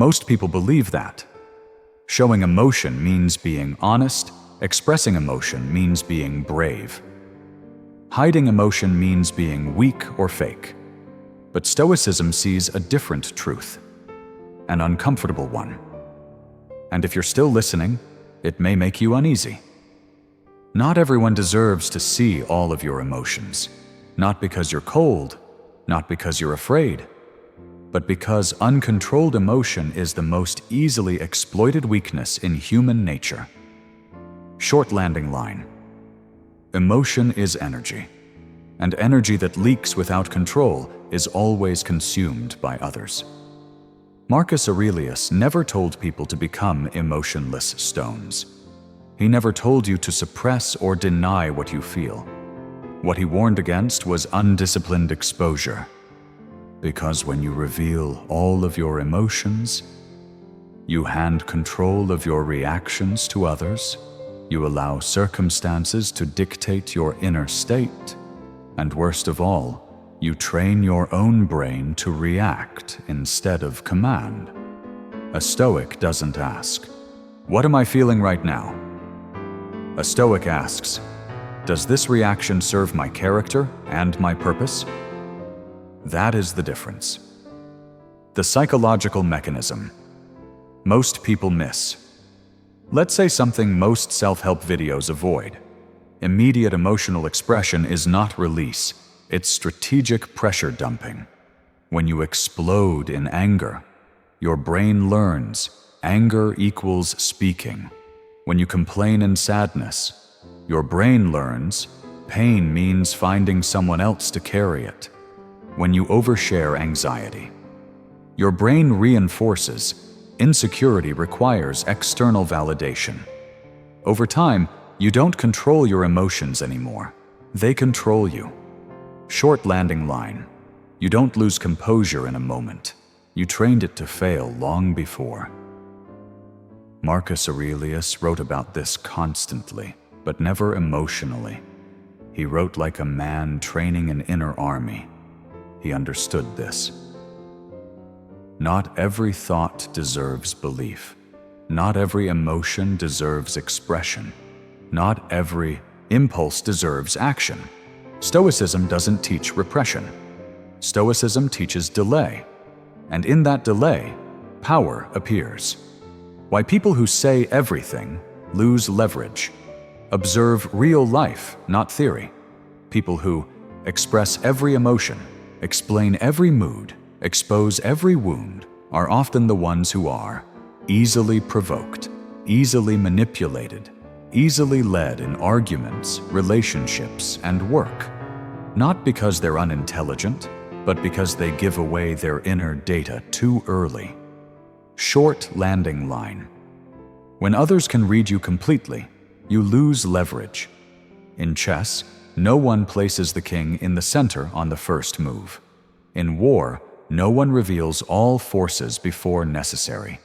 Most people believe that. Showing emotion means being honest, expressing emotion means being brave. Hiding emotion means being weak or fake. But Stoicism sees a different truth, an uncomfortable one. And if you're still listening, it may make you uneasy. Not everyone deserves to see all of your emotions, not because you're cold, not because you're afraid, but because uncontrolled emotion is the most easily exploited weakness in human nature. Short landing line. Emotion is energy, and energy that leaks without control is always consumed by others. Marcus Aurelius never told people to become emotionless stones. He never told you to suppress or deny what you feel. What he warned against was undisciplined exposure. Because when you reveal all of your emotions, you hand control of your reactions to others, you allow circumstances to dictate your inner state, and worst of all, you train your own brain to react instead of command. A Stoic doesn't ask, "What am I feeling right now?" A Stoic asks, "Does this reaction serve my character and my purpose?" That is the difference. The psychological mechanism. Most people miss. Let's say something most self-help videos avoid. Immediate emotional expression is not release, it's strategic pressure dumping. When you explode in anger, your brain learns anger equals speaking. When you complain in sadness, your brain learns pain means finding someone else to carry it. When you overshare anxiety, your brain reinforces insecurity requires external validation. Over time, you don't control your emotions anymore. They control you. Short landing line. You don't lose composure in a moment. You trained it to fail long before. Marcus Aurelius wrote about this constantly, but never emotionally. He wrote like a man training an inner army. He understood this. Not every thought deserves belief. Not every emotion deserves expression. Not every impulse deserves action. Stoicism doesn't teach repression. Stoicism teaches delay. And in that delay, power appears. Why people who say everything lose leverage. Observe real life, not theory. People who express every emotion, explain every mood, expose every wound, are often the ones who are easily provoked, easily manipulated, easily led in arguments, relationships, and work. Not because they're unintelligent, but because they give away their inner data too early. Short landing line. When others can read you completely, you lose leverage. In chess, no one places the king in the center on the first move. In war, no one reveals all forces before necessary.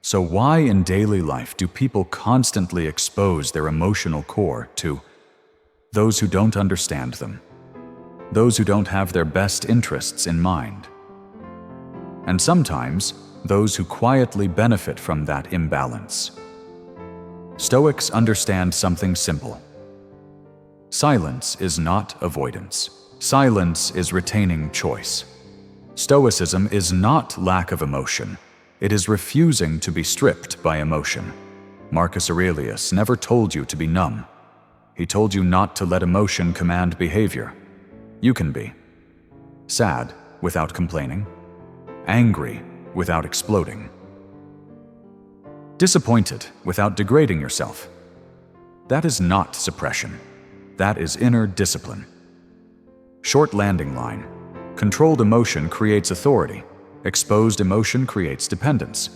So why in daily life do people constantly expose their emotional core to those who don't understand them, those who don't have their best interests in mind, and sometimes those who quietly benefit from that imbalance? Stoics understand something simple. Silence is not avoidance. Silence is retaining choice. Stoicism is not lack of emotion. It is refusing to be stripped by emotion. Marcus Aurelius never told you to be numb. He told you not to let emotion command behavior. You can be sad without complaining, angry without exploding, disappointed without degrading yourself. That is not suppression. That is inner discipline. Short landing line. Controlled emotion creates authority. Exposed emotion creates dependence.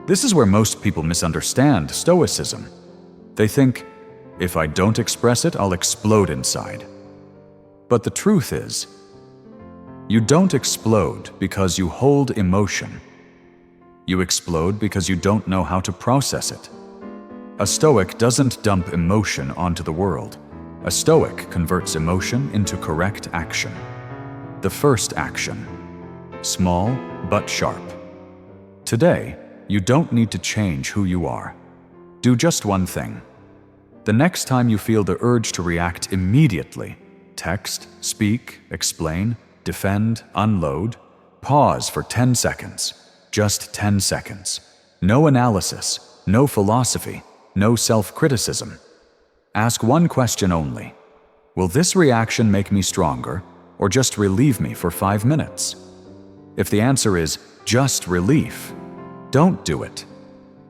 This is where most people misunderstand Stoicism. They think, if I don't express it, I'll explode inside. But the truth is, you don't explode because you hold emotion. You explode because you don't know how to process it. A Stoic doesn't dump emotion onto the world. A Stoic converts emotion into correct action. The first action, small but sharp. Today, you don't need to change who you are. Do just one thing. The next time you feel the urge to react immediately, text, speak, explain, defend, unload, pause for 10 seconds. Just 10 seconds. No analysis, no philosophy, no self-criticism. Ask one question only. Will this reaction make me stronger, or just relieve me for 5 minutes? If the answer is just relief, don't do it.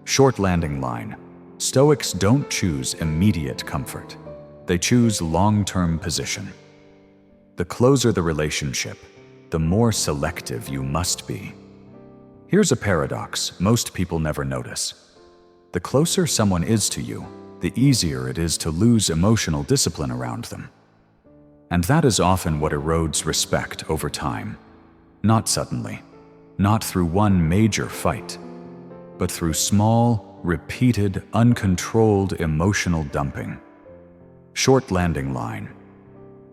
Short landing line. Stoics don't choose immediate comfort. They choose long-term position. The closer the relationship, the more selective you must be. Here's a paradox most people never notice. The closer someone is to you, the easier it is to lose emotional discipline around them. And that is often what erodes respect over time. Not suddenly, not through one major fight, but through small, repeated, uncontrolled emotional dumping. Short landing line.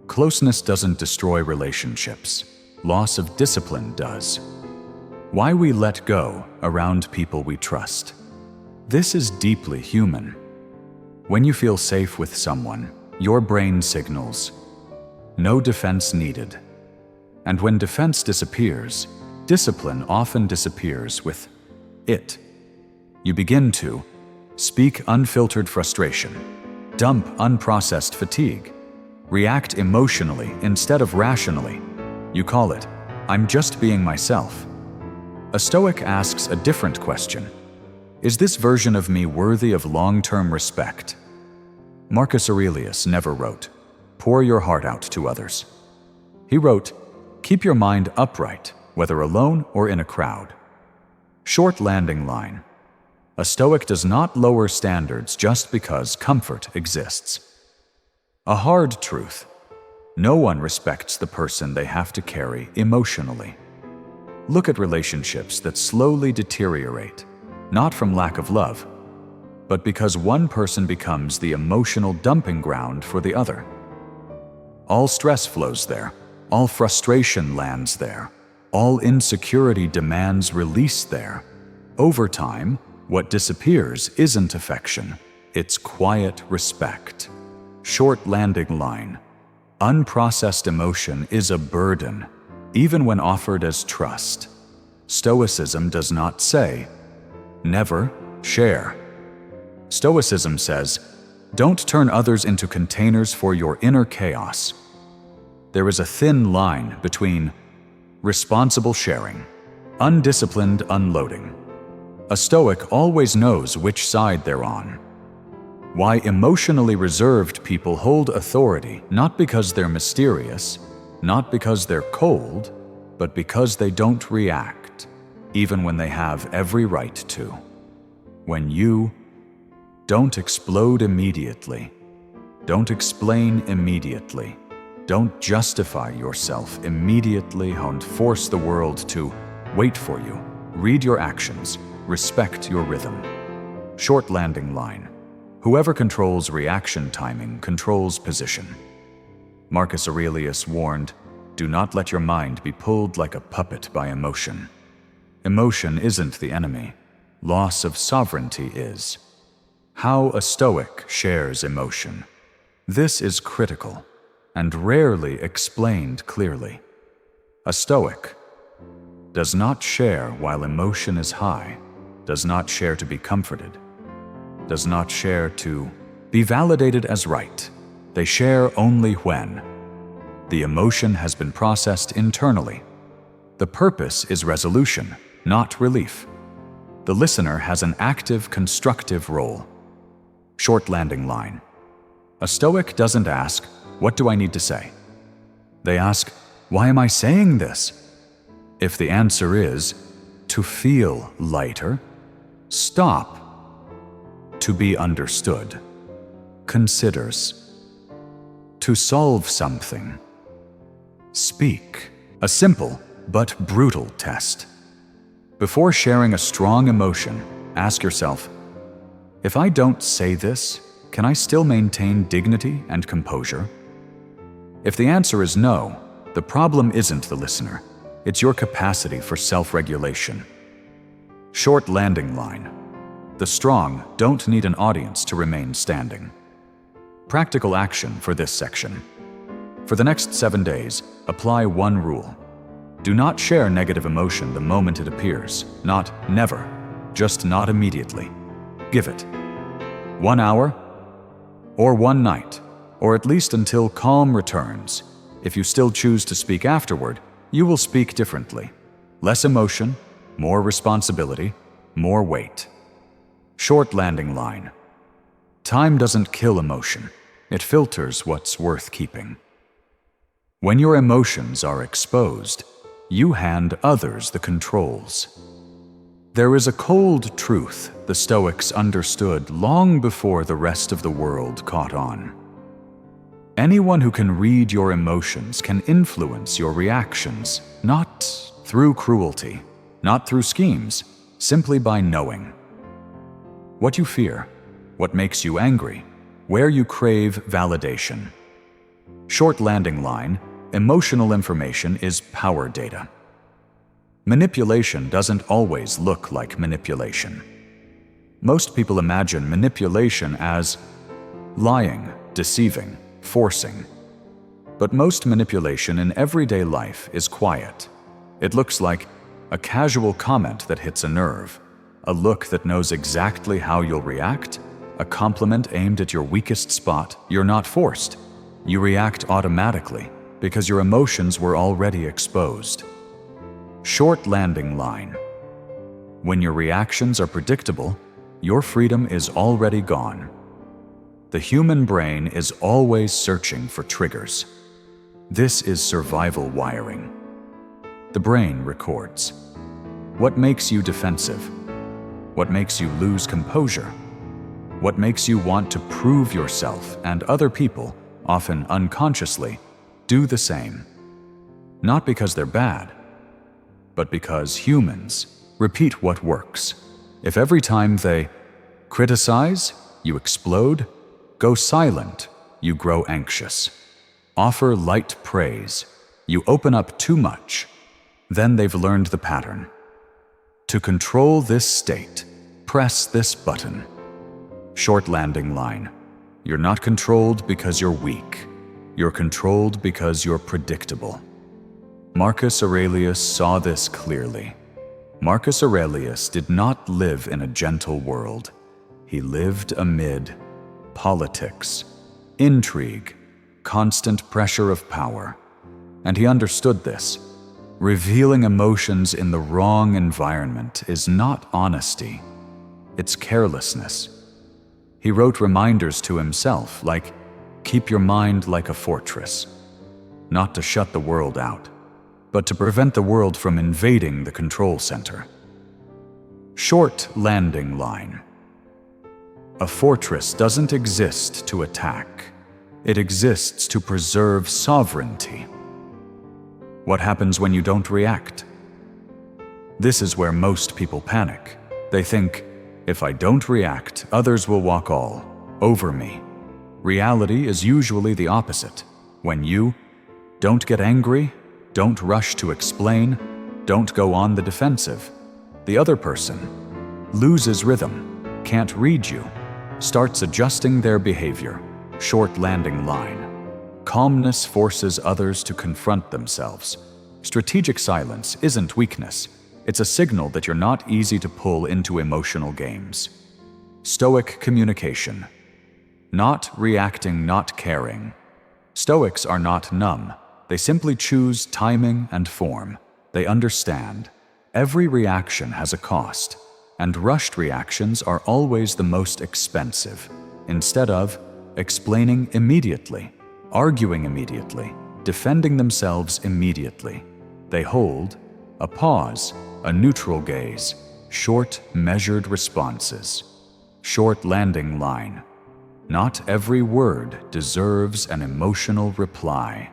Closeness doesn't destroy relationships. Loss of discipline does. Why we let go around people we trust. This is deeply human. When you feel safe with someone, your brain signals, no defense needed. And when defense disappears, discipline often disappears with it. You begin to speak unfiltered frustration, dump unprocessed fatigue, react emotionally instead of rationally. You call it, I'm just being myself. A Stoic asks a different question. Is this version of me worthy of long-term respect? Marcus Aurelius never wrote, pour your heart out to others. He wrote, keep your mind upright, whether alone or in a crowd. Short landing line. A Stoic does not lower standards just because comfort exists. A hard truth. No one respects the person they have to carry emotionally. Look at relationships that slowly deteriorate, not from lack of love, but because one person becomes the emotional dumping ground for the other. All stress flows there, all frustration lands there, all insecurity demands release there. Over time, what disappears isn't affection, it's quiet respect. Short landing line. Unprocessed emotion is a burden, even when offered as trust. Stoicism does not say, never share. Stoicism says, don't turn others into containers for your inner chaos. There is a thin line between responsible sharing, undisciplined unloading. A Stoic always knows which side they're on. Why emotionally reserved people hold authority, not because they're mysterious, not because they're cold, but because they don't react, even when they have every right to. When you don't explode immediately, don't explain immediately, don't justify yourself immediately, don't force the world to wait for you. Read your actions, respect your rhythm. Short landing line. Whoever controls reaction timing controls position. Marcus Aurelius warned, do not let your mind be pulled like a puppet by emotion. Emotion isn't the enemy. Loss of sovereignty is. How a Stoic shares emotion. This is critical and rarely explained clearly. A Stoic does not share while emotion is high, does not share to be comforted, does not share to be validated as right. They share only when the emotion has been processed internally. The purpose is resolution, not relief. The listener has an active, constructive role. Short landing line. A Stoic doesn't ask, what do I need to say? They ask, why am I saying this? If the answer is, to feel lighter, stop. To be understood, considers. To solve something, speak. A simple but brutal test. Before sharing a strong emotion, ask yourself, if I don't say this, can I still maintain dignity and composure? If the answer is no, the problem isn't the listener, it's your capacity for self-regulation. Short landing line. The strong don't need an audience to remain standing. Practical action for this section. For the next 7 days, apply one rule. Do not share negative emotion the moment it appears. Not never, just not immediately. Give it 1 hour or 1 night, or at least until calm returns. If you still choose to speak afterward, you will speak differently. Less emotion, more responsibility, more weight. Short landing line. Time doesn't kill emotion. It filters what's worth keeping. When your emotions are exposed, you hand others the controls. There is a cold truth the Stoics understood long before the rest of the world caught on. Anyone who can read your emotions can influence your reactions, not through cruelty, not through schemes, simply by knowing what you fear, what makes you angry, where you crave validation. Short landing line. Emotional information is power data. Manipulation doesn't always look like manipulation. Most people imagine manipulation as lying, deceiving, forcing. But most manipulation in everyday life is quiet. It looks like a casual comment that hits a nerve, a look that knows exactly how you'll react, a compliment aimed at your weakest spot. You're not forced. You react automatically, because your emotions were already exposed. Short landing line. When your reactions are predictable, your freedom is already gone. The human brain is always searching for triggers. This is survival wiring. The brain records. What makes you defensive? What makes you lose composure? What makes you want to prove yourself and other people, often unconsciously, do the same. Not because they're bad, but because humans repeat what works. If every time they criticize, you explode, go silent, you grow anxious, offer light praise, you open up too much, then they've learned the pattern. To control this state, press this button. Short landing line. You're not controlled because you're weak. You're controlled because you're predictable. Marcus Aurelius saw this clearly. Marcus Aurelius did not live in a gentle world. He lived amid politics, intrigue, constant pressure of power. And he understood this. Revealing emotions in the wrong environment is not honesty. It's carelessness. He wrote reminders to himself like, keep your mind like a fortress, not to shut the world out, but to prevent the world from invading the control center. Short landing line. A fortress doesn't exist to attack. It exists to preserve sovereignty. What happens when you don't react? This is where most people panic. They think, if I don't react, others will walk all over me. Reality is usually the opposite. When you don't get angry, don't rush to explain, don't go on the defensive, the other person loses rhythm, can't read you, starts adjusting their behavior. Short landing line. Calmness forces others to confront themselves. Strategic silence isn't weakness. It's a signal that you're not easy to pull into emotional games. Stoic communication. Not reacting, not caring. Stoics are not numb. They simply choose timing and form. They understand. Every reaction has a cost, and rushed reactions are always the most expensive. Instead of explaining immediately, arguing immediately, defending themselves immediately, they hold a pause, a neutral gaze, short, measured responses. Short landing line. Not every word deserves an emotional reply.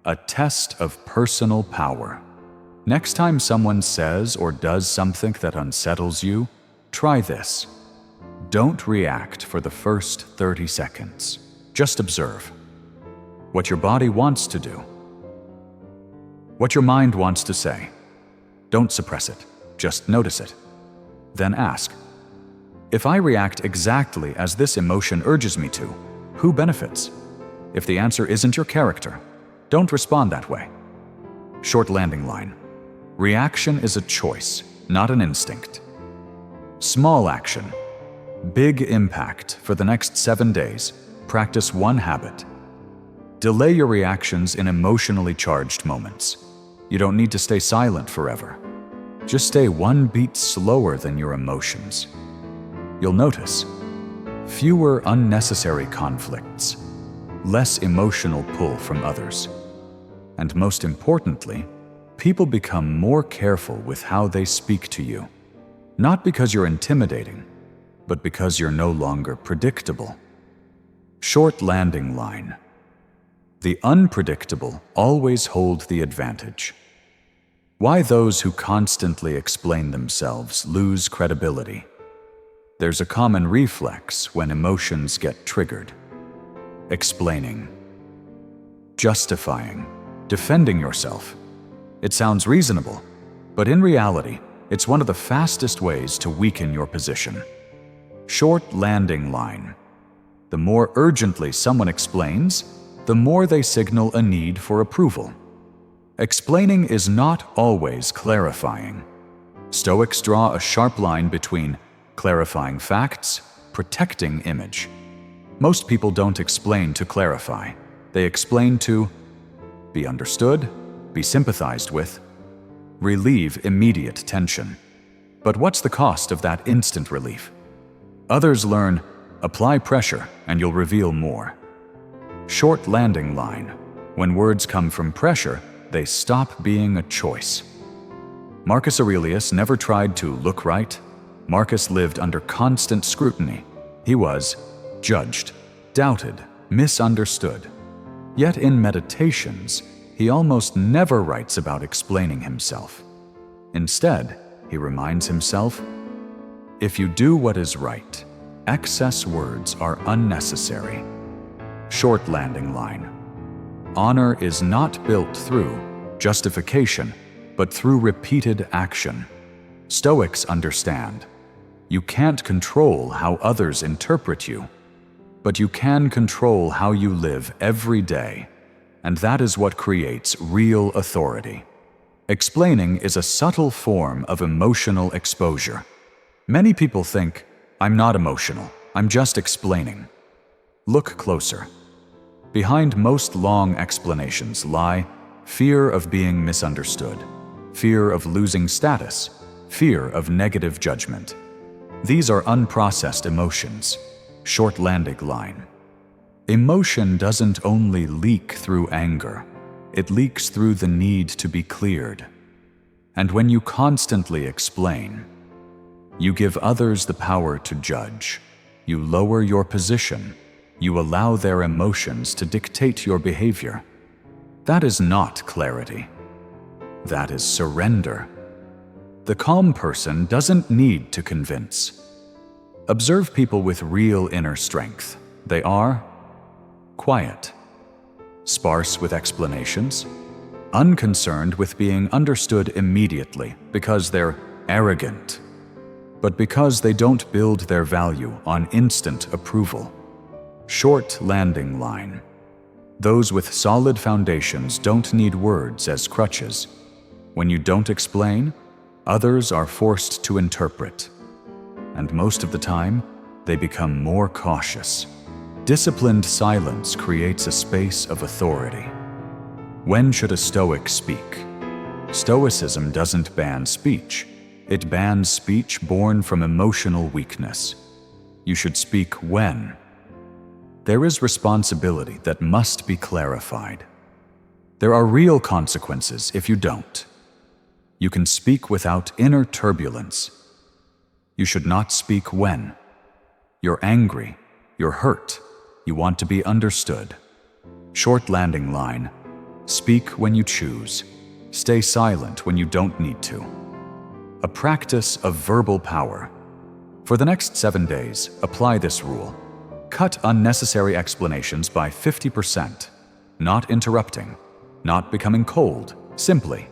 A test of personal power. Next time someone says or does something that unsettles you, try this. Don't react for the first 30 seconds. Just observe what your body wants to do, what your mind wants to say. Don't suppress it, just notice it. Then ask, if I react exactly as this emotion urges me to, who benefits? If the answer isn't your character, don't respond that way. Short landing line. Reaction is a choice, not an instinct. Small action. Big impact. For the next 7 days, practice one habit. Delay your reactions in emotionally charged moments. You don't need to stay silent forever. Just stay one beat slower than your emotions. You'll notice fewer unnecessary conflicts, less emotional pull from others, and most importantly, people become more careful with how they speak to you. Not because you're intimidating, but because you're no longer predictable. Short landing line. The unpredictable always hold the advantage. Why those who constantly explain themselves lose credibility? There's a common reflex when emotions get triggered. Explaining, justifying, defending yourself. It sounds reasonable, but in reality, it's one of the fastest ways to weaken your position. Short landing line. The more urgently someone explains, the more they signal a need for approval. Explaining is not always clarifying. Stoics draw a sharp line between clarifying facts, protecting image. Most people don't explain to clarify. They explain to be understood, be sympathized with, relieve immediate tension. But what's the cost of that instant relief? Others learn, apply pressure and you'll reveal more. Short landing line. When words come from pressure, they stop being a choice. Marcus Aurelius never tried to look right. Marcus lived under constant scrutiny. He was judged, doubted, misunderstood. Yet in Meditations, he almost never writes about explaining himself. Instead, he reminds himself, if you do what is right, excess words are unnecessary. Short landing line. Honor is not built through justification, but through repeated action. Stoics understand. You can't control how others interpret you, but you can control how you live every day, and that is what creates real authority. Explaining is a subtle form of emotional exposure. Many people think, I'm not emotional, I'm just explaining. Look closer. Behind most long explanations lie fear of being misunderstood, fear of losing status, fear of negative judgment. These are unprocessed emotions. Short landing line. Emotion doesn't only leak through anger, it leaks through the need to be cleared. And when you constantly explain, you give others the power to judge. You lower your position. You allow their emotions to dictate your behavior. That is not clarity. That is surrender. The calm person doesn't need to convince. Observe people with real inner strength. They are quiet, sparse with explanations, unconcerned with being understood immediately because they're arrogant, but because they don't build their value on instant approval. Short landing line. Those with solid foundations don't need words as crutches. When you don't explain, others are forced to interpret. And most of the time, they become more cautious. Disciplined silence creates a space of authority. When should a Stoic speak? Stoicism doesn't ban speech. It bans speech born from emotional weakness. You should speak when. There is responsibility that must be clarified. There are real consequences if you don't. You can speak without inner turbulence. You should not speak when. You're angry, you're hurt, you want to be understood. Short landing line. Speak when you choose. Stay silent when you don't need to. A practice of verbal power. For the next 7 days, apply this rule. Cut unnecessary explanations by 50%. Not interrupting, not becoming cold, simply.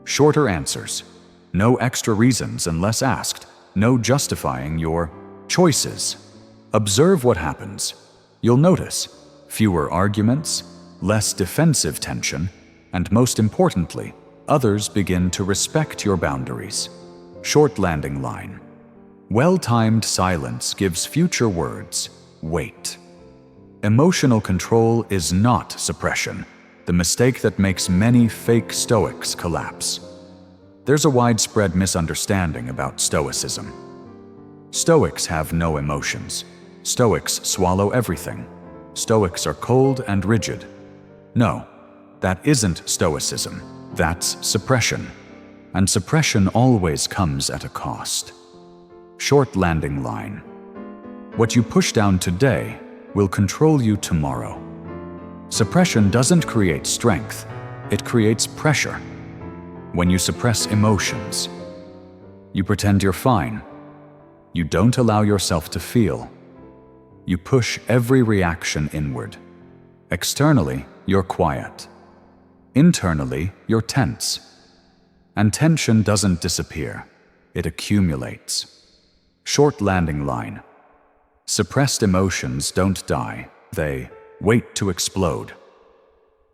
Shorter answers. No extra reasons unless asked. no justifying your choices. Observe what happens. You'll notice fewer arguments, less defensive tension, and most importantly, others begin to respect your boundaries. Short landing line. Well-timed silence gives future words weight. Emotional control is not suppression, the mistake that makes many fake Stoics collapse. There's a widespread misunderstanding about Stoicism. Stoics have no emotions. Stoics swallow everything. Stoics are cold and rigid. No, that isn't Stoicism. That's suppression. And suppression always comes at a cost. Short landing line. What you push down today will control you tomorrow. Suppression doesn't create strength, it creates pressure. When you suppress emotions, you pretend you're fine. You don't allow yourself to feel. You push every reaction inward. Externally, you're quiet. Internally, you're tense. And tension doesn't disappear, it accumulates. Short landing line. Suppressed emotions don't die, they wait to explode.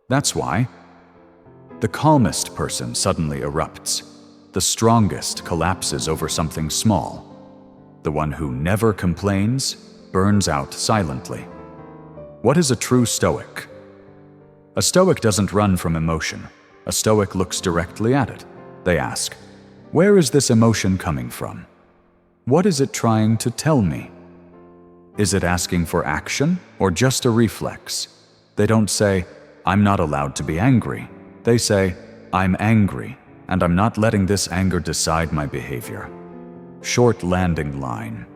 That's why the calmest person suddenly erupts. The strongest collapses over something small. The one who never complains burns out silently. What is a true Stoic? A Stoic doesn't run from emotion. A Stoic looks directly at it. They ask, where is this emotion coming from? What is it trying to tell me? Is it asking for action or just a reflex? They don't say, I'm not allowed to be angry. They say, I'm angry, and I'm not letting this anger decide my behavior. Short landing line.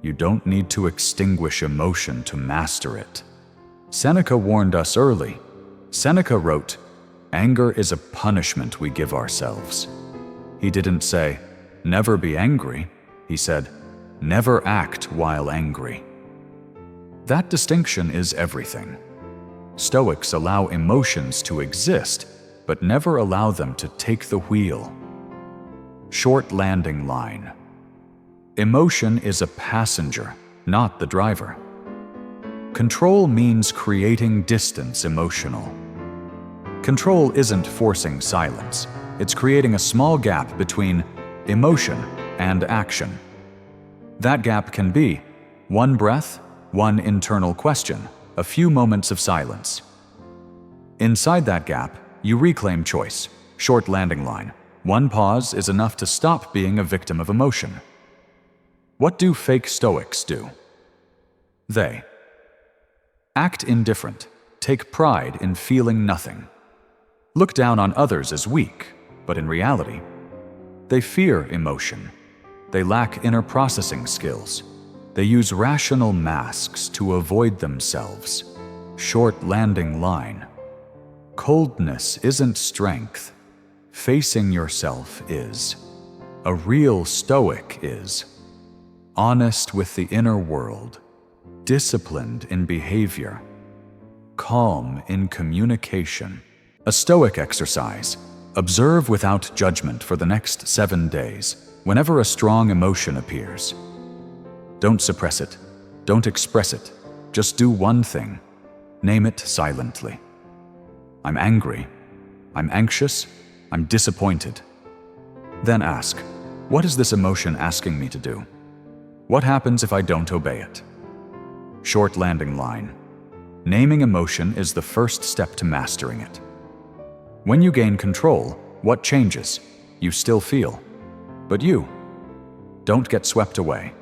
You don't need to extinguish emotion to master it. Seneca warned us early. Seneca wrote, anger is a punishment we give ourselves. He didn't say, never be angry. He said, never act while angry. That distinction is everything. Stoics allow emotions to exist, but never allow them to take the wheel. Short landing line. Emotion is a passenger, not the driver. Control means creating distance emotional. Control isn't forcing silence. It's creating a small gap between emotion and action. That gap can be one breath, one internal question, a few moments of silence. Inside that gap, you reclaim choice. Short landing line. One pause is enough to stop being a victim of emotion. What do fake Stoics do? They act indifferent, take pride in feeling nothing, look down on others as weak, but in reality, they fear emotion. They lack inner processing skills. They use rational masks to avoid themselves. Short landing line. Coldness isn't strength. Facing yourself is. A real Stoic is. Honest with the inner world. Disciplined in behavior. Calm in communication. A Stoic exercise. Observe without judgment for the next 7 days, whenever a strong emotion appears. Don't suppress it. Don't express it. Just do one thing. Name it silently. I'm angry. I'm anxious. I'm disappointed. Then ask, what is this emotion asking me to do? What happens if I don't obey it? Short landing line. Naming emotion is the first step to mastering it. When you gain control, what changes? You still feel. But you. Don't get swept away.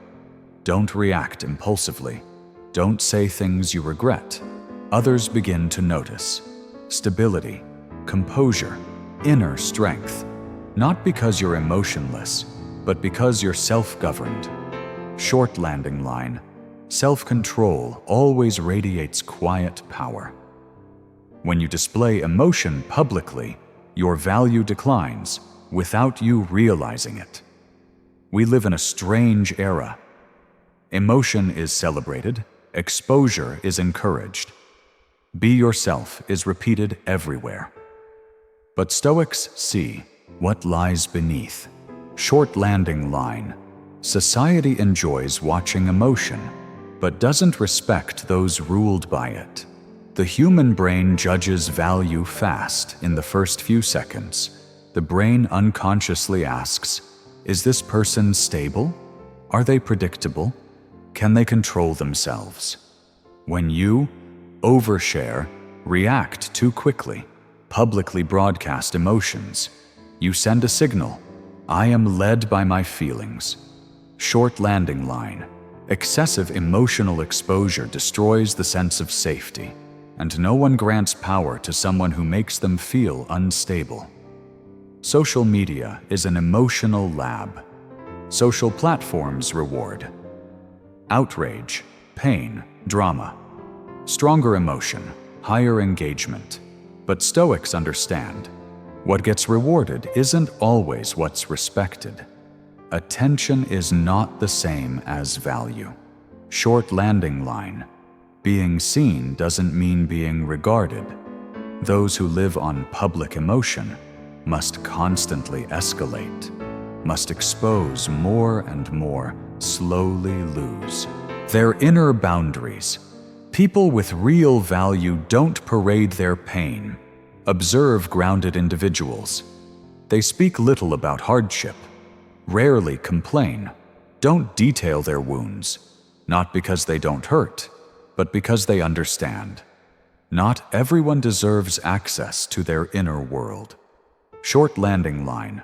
Don't react impulsively. Don't say things you regret. Others begin to notice. Stability, composure, inner strength. Not because you're emotionless, but because you're self-governed. Short landing line. Self-control always radiates quiet power. When you display emotion publicly, your value declines without you realizing it. We live in a strange era. Emotion is celebrated, exposure is encouraged. Be yourself is repeated everywhere. But Stoics see what lies beneath. Short landing line. Society enjoys watching emotion, but doesn't respect those ruled by it. The human brain judges value fast in the first few seconds. The brain unconsciously asks, is this person stable? Are they predictable? Can they control themselves? When you overshare, react too quickly, publicly broadcast emotions, you send a signal, I am led by my feelings. Short landing line. Excessive emotional exposure destroys the sense of safety, and no one grants power to someone who makes them feel unstable. Social media is an emotional lab. Social platforms reward outrage, pain, drama. Stronger emotion, higher engagement. But Stoics understand, what gets rewarded isn't always what's respected. Attention is not the same as value. Short landing line. Being seen doesn't mean being regarded. Those who live on public emotion must constantly escalate, must expose more and more, slowly lose their inner boundaries. People with real value don't parade their pain. Observe grounded individuals. They speak little about hardship, rarely complain, don't detail their wounds, not because they don't hurt, but because they understand. Not everyone deserves access to their inner world. Short landing line.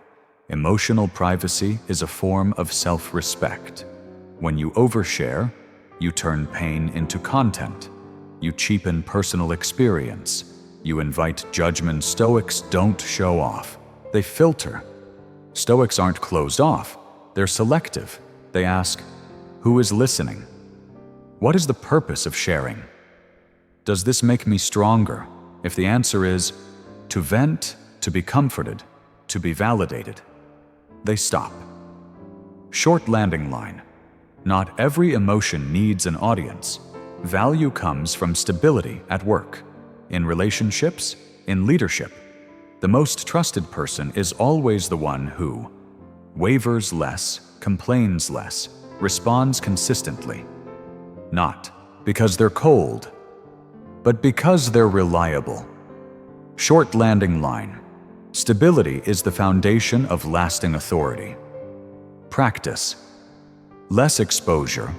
Emotional privacy is a form of self-respect. When you overshare, you turn pain into content. You cheapen personal experience. You invite judgment. Stoics don't show off. They filter. Stoics aren't closed off. They're selective. They ask, who is listening? What is the purpose of sharing? Does this make me stronger? If the answer is, to vent, to be comforted, to be validated, they stop. Short landing line. Not every emotion needs an audience. Value comes from stability at work, in relationships, in leadership. The most trusted person is always the one who wavers less, complains less, responds consistently. Not because they're cold, but because they're reliable. Short landing line. Stability is the foundation of lasting authority. Practice. Less exposure,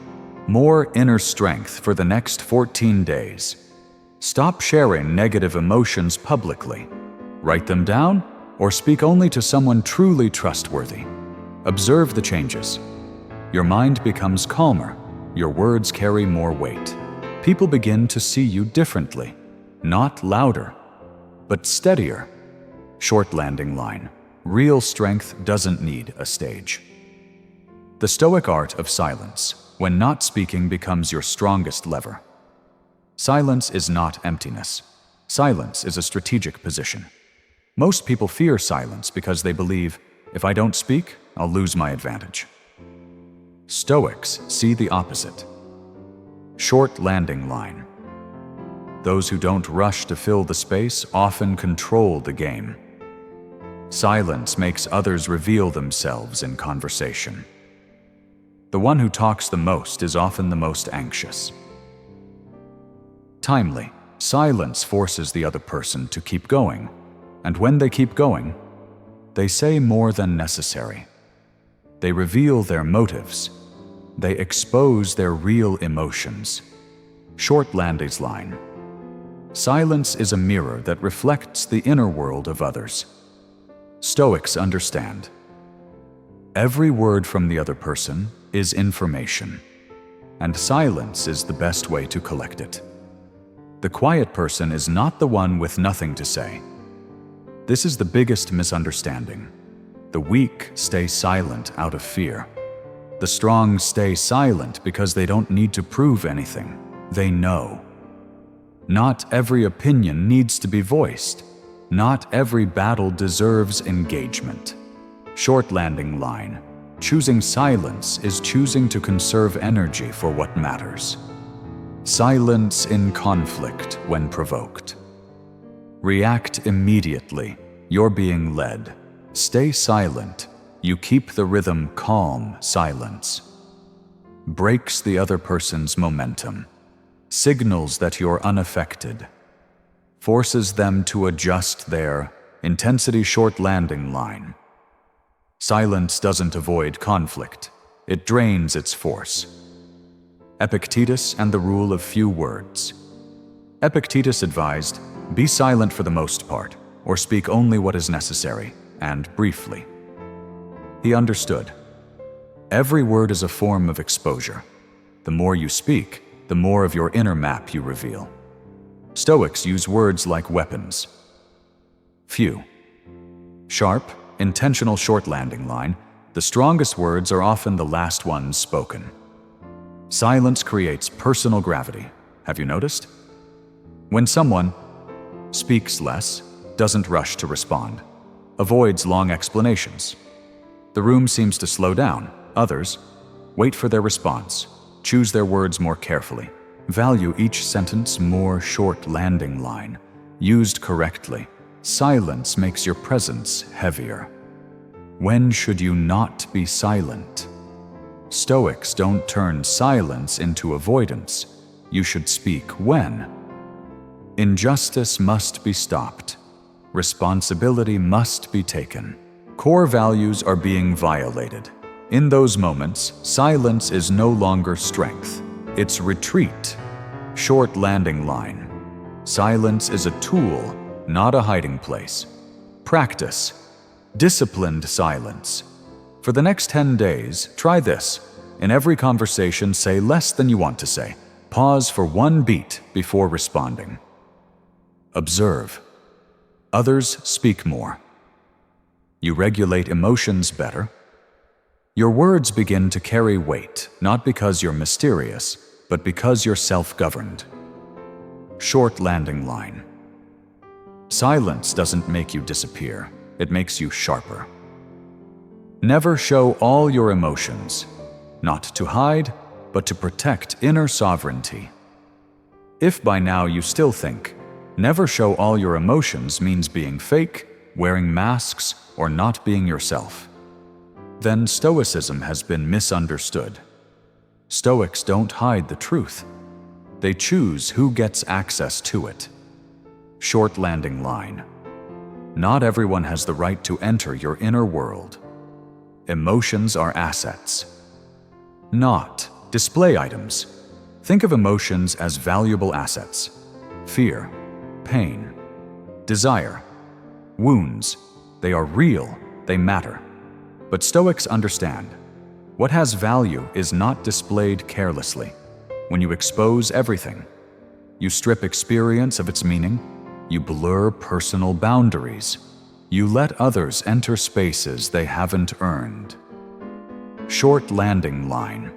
more inner strength for the next 14 days. Stop sharing negative emotions publicly. Write them down or speak only to someone truly trustworthy. Observe the changes. Your mind becomes calmer. Your words carry more weight. People begin to see you differently, not louder, but steadier. Short landing line. Real strength doesn't need a stage. The Stoic art of silence, when not speaking becomes your strongest lever. Silence is not emptiness. Silence is a strategic position. Most people fear silence because they believe, if I don't speak, I'll lose my advantage. Stoics see the opposite. Short landing line. Those who don't rush to fill the space often control the game. Silence makes others reveal themselves in conversation. The one who talks the most is often the most anxious. Timely. Silence forces the other person to keep going, and when they keep going, they say more than necessary. They reveal their motives. They expose their real emotions. Short landing line. Silence is a mirror that reflects the inner world of others. Stoics understand. Every word from the other person is information, and silence is the best way to collect it. The quiet person is not the one with nothing to say. This is the biggest misunderstanding. The weak stay silent out of fear. The strong stay silent because they don't need to prove anything. They know. Not every opinion needs to be voiced. Not every battle deserves engagement. Short landing line. Choosing silence is choosing to conserve energy for what matters. Silence in conflict when provoked. React immediately. You're being led. Stay silent. You keep the rhythm calm silence. Breaks the other person's momentum. Signals that you're unaffected. Forces them to adjust their intensity short landing line. Silence doesn't avoid conflict. It drains its force. Epictetus and the rule of few words. Epictetus advised, be silent for the most part, or speak only what is necessary, and briefly. He understood. Every word is a form of exposure. The more you speak, the more of your inner map you reveal. Stoics use words like weapons. Few. Sharp, intentional short landing line, the strongest words are often the last ones spoken. Silence creates personal gravity. Have you noticed? When someone speaks less, doesn't rush to respond, avoids long explanations, the room seems to slow down. Others wait for their response, choose their words more carefully, value each sentence more short landing line. Used correctly, silence makes your presence heavier. When should you not be silent? Stoics don't turn silence into avoidance. You should speak when. Injustice must be stopped. Responsibility must be taken. Core values are being violated. In those moments, silence is no longer strength. It's retreat. Short landing line. Silence is a tool, not a hiding place. Practice. Disciplined silence. For the next 10 days, try this. In every conversation, say less than you want to say. Pause for one beat before responding. Observe. Others speak more. You regulate emotions better. Your words begin to carry weight, not because you're mysterious, but because you're self-governed. Short landing line. Silence doesn't make you disappear. It makes you sharper. Never show all your emotions, not to hide, but to protect inner sovereignty. If by now you still think, never show all your emotions means being fake, wearing masks, or not being yourself, then Stoicism has been misunderstood. Stoics don't hide the truth. They choose who gets access to it. Short landing line. Not everyone has the right to enter your inner world. Emotions are assets, not display items. Think of emotions as valuable assets. Fear, pain, desire, wounds. They are real, they matter. But Stoics understand, what has value is not displayed carelessly. When you expose everything, you strip experience of its meaning, you blur personal boundaries, you let others enter spaces they haven't earned. Short landing line.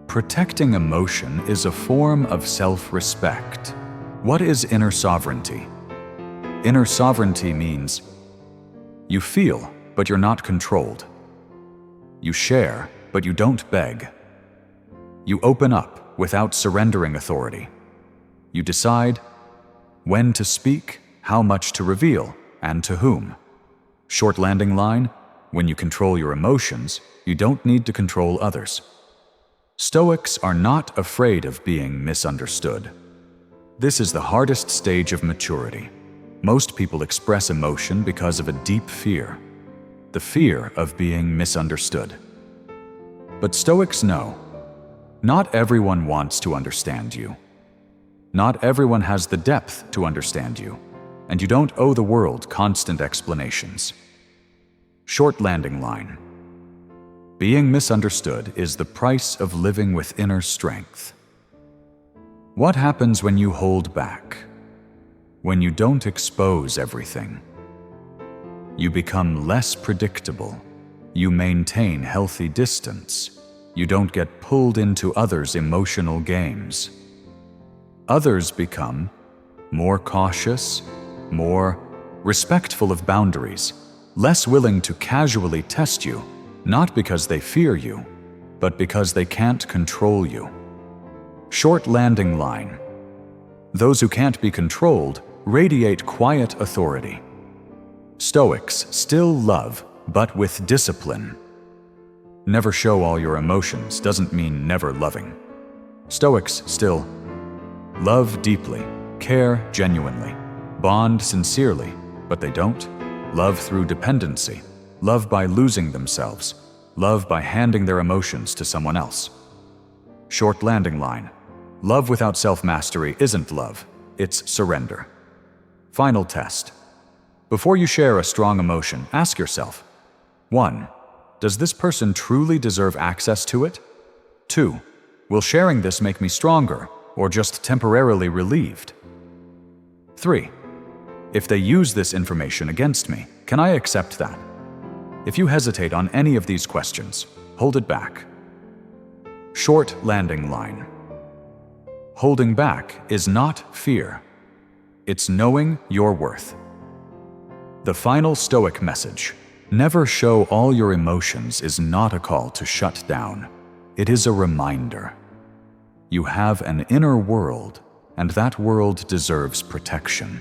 Protecting emotion is a form of self-respect. What is inner sovereignty? Inner sovereignty means you feel, but you're not controlled. You share, but you don't beg. You open up without surrendering authority. You decide when to speak, how much to reveal, and to whom. Short landing line, when you control your emotions, you don't need to control others. Stoics are not afraid of being misunderstood. This is the hardest stage of maturity. Most people express emotion because of a deep fear. The fear of being misunderstood. But Stoics know, not everyone wants to understand you. Not everyone has the depth to understand you, and you don't owe the world constant explanations. Short landing line. Being misunderstood is the price of living with inner strength. What happens when you hold back? When you don't expose everything? You become less predictable. You maintain healthy distance. You don't get pulled into others' emotional games. Others become more cautious, more respectful of boundaries, less willing to casually test you, not because they fear you, but because they can't control you. Short landing line. Those who can't be controlled radiate quiet authority. Stoics still love, but with discipline. Never show all your emotions doesn't mean never loving. Stoics still love deeply, care genuinely, bond sincerely, but they don't love through dependency, love by losing themselves, love by handing their emotions to someone else. Short landing line. Love without self-mastery isn't love, it's surrender. Final test. Before you share a strong emotion, ask yourself, 1. Does this person truly deserve access to it? 2. Will sharing this make me stronger or just temporarily relieved? 3. If they use this information against me, can I accept that? If you hesitate on any of these questions, hold it back. Short landing line. Holding back is not fear. It's knowing your worth. The final Stoic message: never show all your emotions is not a call to shut down. It is a reminder. You have an inner world, and that world deserves protection.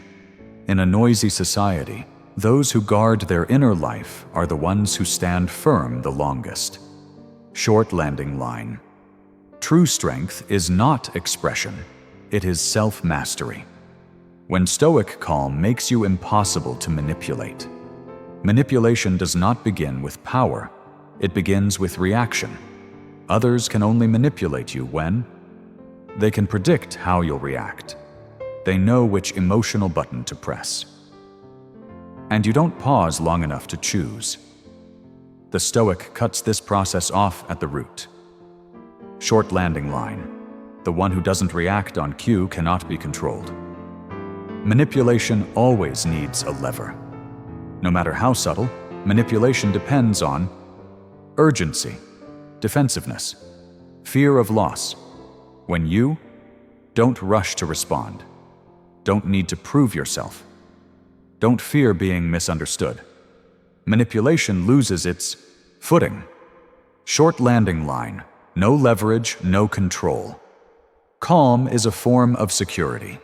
In a noisy society, those who guard their inner life are the ones who stand firm the longest. Short landing line. True strength is not expression, it is self-mastery. When Stoic calm makes you impossible to manipulate. Manipulation does not begin with power, it begins with reaction. Others can only manipulate you when they can predict how you'll react. They know which emotional button to press. And you don't pause long enough to choose. The Stoic cuts this process off at the root. Short landing line. The one who doesn't react on cue cannot be controlled. Manipulation always needs a lever. No matter how subtle, manipulation depends on urgency, defensiveness, fear of loss. When you don't rush to respond, don't need to prove yourself, don't fear being misunderstood, manipulation loses its footing. Short landing line. No leverage, no control. Calm is a form of security.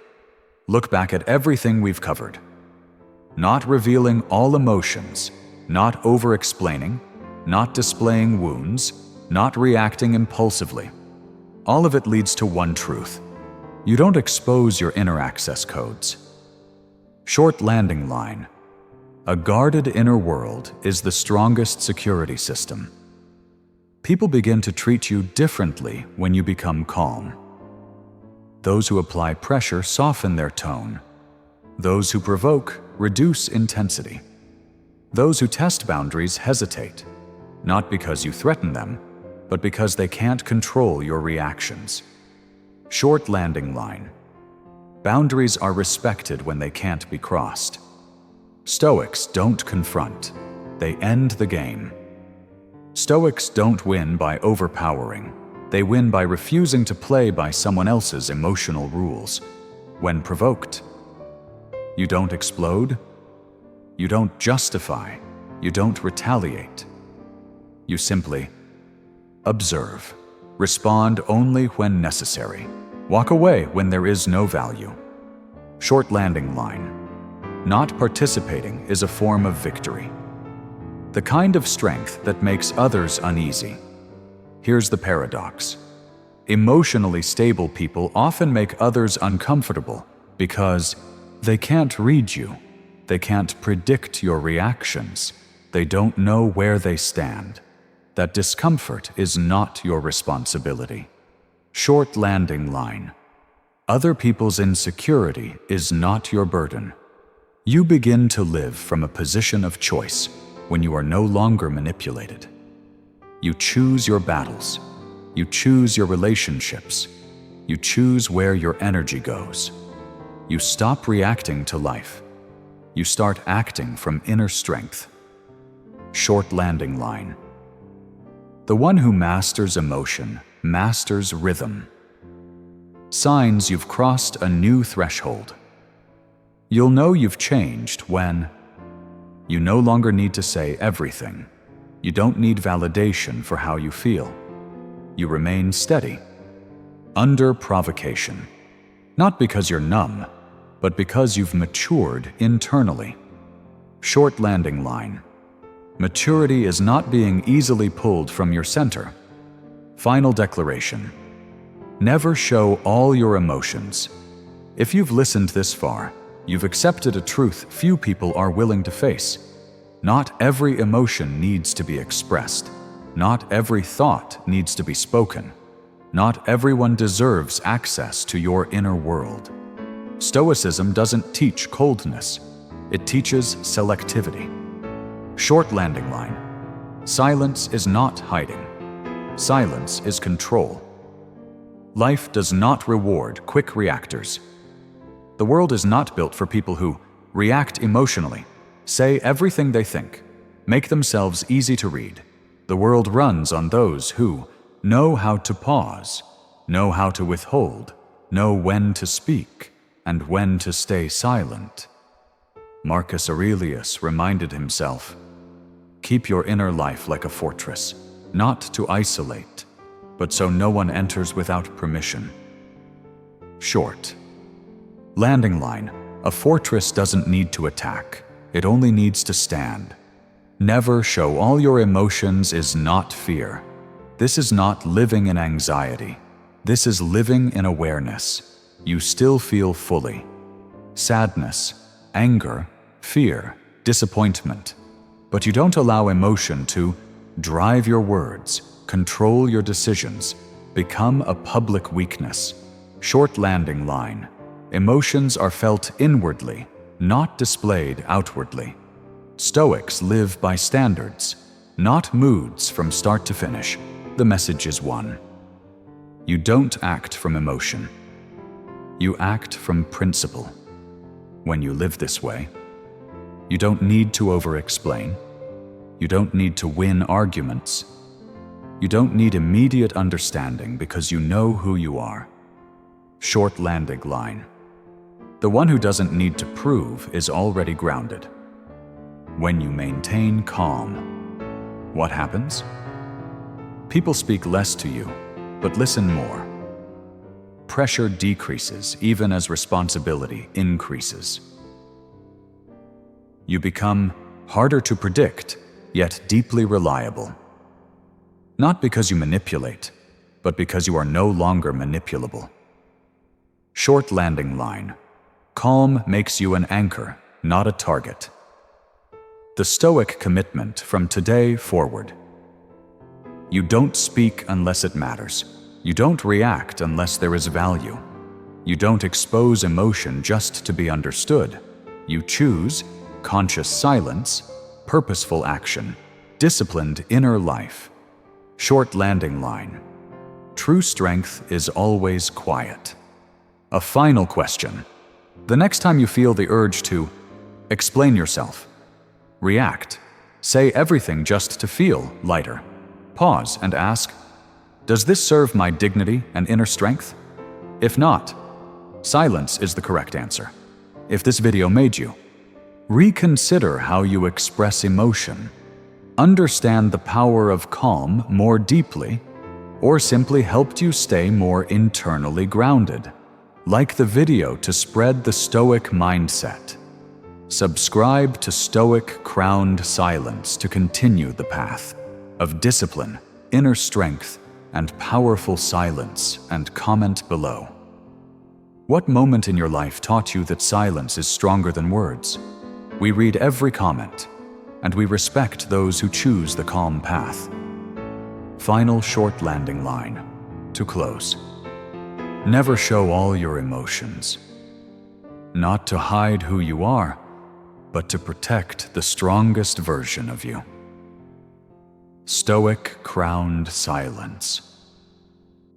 Look back at everything we've covered. Not revealing all emotions, not over-explaining, not displaying wounds, not reacting impulsively. All of it leads to one truth. You don't expose your inner access codes. Short landing line. A guarded inner world is the strongest security system. People begin to treat you differently when you become calm. Those who apply pressure soften their tone. Those who provoke reduce intensity. Those who test boundaries hesitate, not because you threaten them, but because they can't control your reactions. Short landing line. Boundaries are respected when they can't be crossed. Stoics don't confront, they end the game. Stoics don't win by overpowering. They win by refusing to play by someone else's emotional rules. When provoked, you don't explode, you don't justify, you don't retaliate. You simply observe, respond only when necessary, walk away when there is no value. Short landing line. Not participating is a form of victory. The kind of strength that makes others uneasy. Here's the paradox. Emotionally stable people often make others uncomfortable because they can't read you. They can't predict your reactions. They don't know where they stand. That discomfort is not your responsibility. Short landing line. Other people's insecurity is not your burden. You begin to live from a position of choice when you are no longer manipulated. You choose your battles. You choose your relationships. You choose where your energy goes. You stop reacting to life. You start acting from inner strength. Short landing line. The one who masters emotion masters rhythm. Signs you've crossed a new threshold. You'll know you've changed when you no longer need to say everything. You don't need validation for how you feel. You remain steady, under provocation. Not because you're numb, but because you've matured internally. Short landing line. Maturity is not being easily pulled from your center. Final declaration. Never show all your emotions. If you've listened this far, you've accepted a truth few people are willing to face. Not every emotion needs to be expressed. Not every thought needs to be spoken. Not everyone deserves access to your inner world. Stoicism doesn't teach coldness. It teaches selectivity. Short landing line. Silence is not hiding. Silence is control. Life does not reward quick reactors. The world is not built for people who react emotionally, say everything they think, make themselves easy to read. The world runs on those who know how to pause, know how to withhold, know when to speak, and when to stay silent. Marcus Aurelius reminded himself, "Keep your inner life like a fortress, not to isolate, but so no one enters without permission." Short landing line. A fortress doesn't need to attack. It only needs to stand. Never show all your emotions is not fear. This is not living in anxiety. This is living in awareness. You still feel fully. Sadness, anger, fear, disappointment. But you don't allow emotion to drive your words, control your decisions, become a public weakness. Short landing line. Emotions are felt inwardly, not displayed outwardly. Stoics live by standards, not moods from start to finish. The message is one. You don't act from emotion. You act from principle. When you live this way, you don't need to over-explain. You don't need to win arguments. You don't need immediate understanding because you know who you are. Short landing line. The one who doesn't need to prove is already grounded. When you maintain calm, what happens? People speak less to you, but listen more. Pressure decreases even as responsibility increases. You become harder to predict, yet deeply reliable. Not because you manipulate, but because you are no longer manipulable. Short landing line. Calm makes you an anchor, not a target. The Stoic commitment from today forward. You don't speak unless it matters. You don't react unless there is value. You don't expose emotion just to be understood. You choose conscious silence, purposeful action, disciplined inner life. Short landing line. True strength is always quiet. A final question. The next time you feel the urge to explain yourself, react, say everything just to feel lighter, pause and ask, does this serve my dignity and inner strength? If not, silence is the correct answer. If this video made you reconsider how you express emotion, understand the power of calm more deeply, or simply helped you stay more internally grounded, like the video to spread the Stoic mindset. Subscribe to Stoic Crowned Silence to continue the path of discipline, inner strength, and powerful silence, and comment below. What moment in your life taught you that silence is stronger than words? We read every comment, and we respect those who choose the calm path. Final short landing line. To close. Never show all your emotions. Not to hide who you are, but to protect the strongest version of you. Stoic Crowned Silence.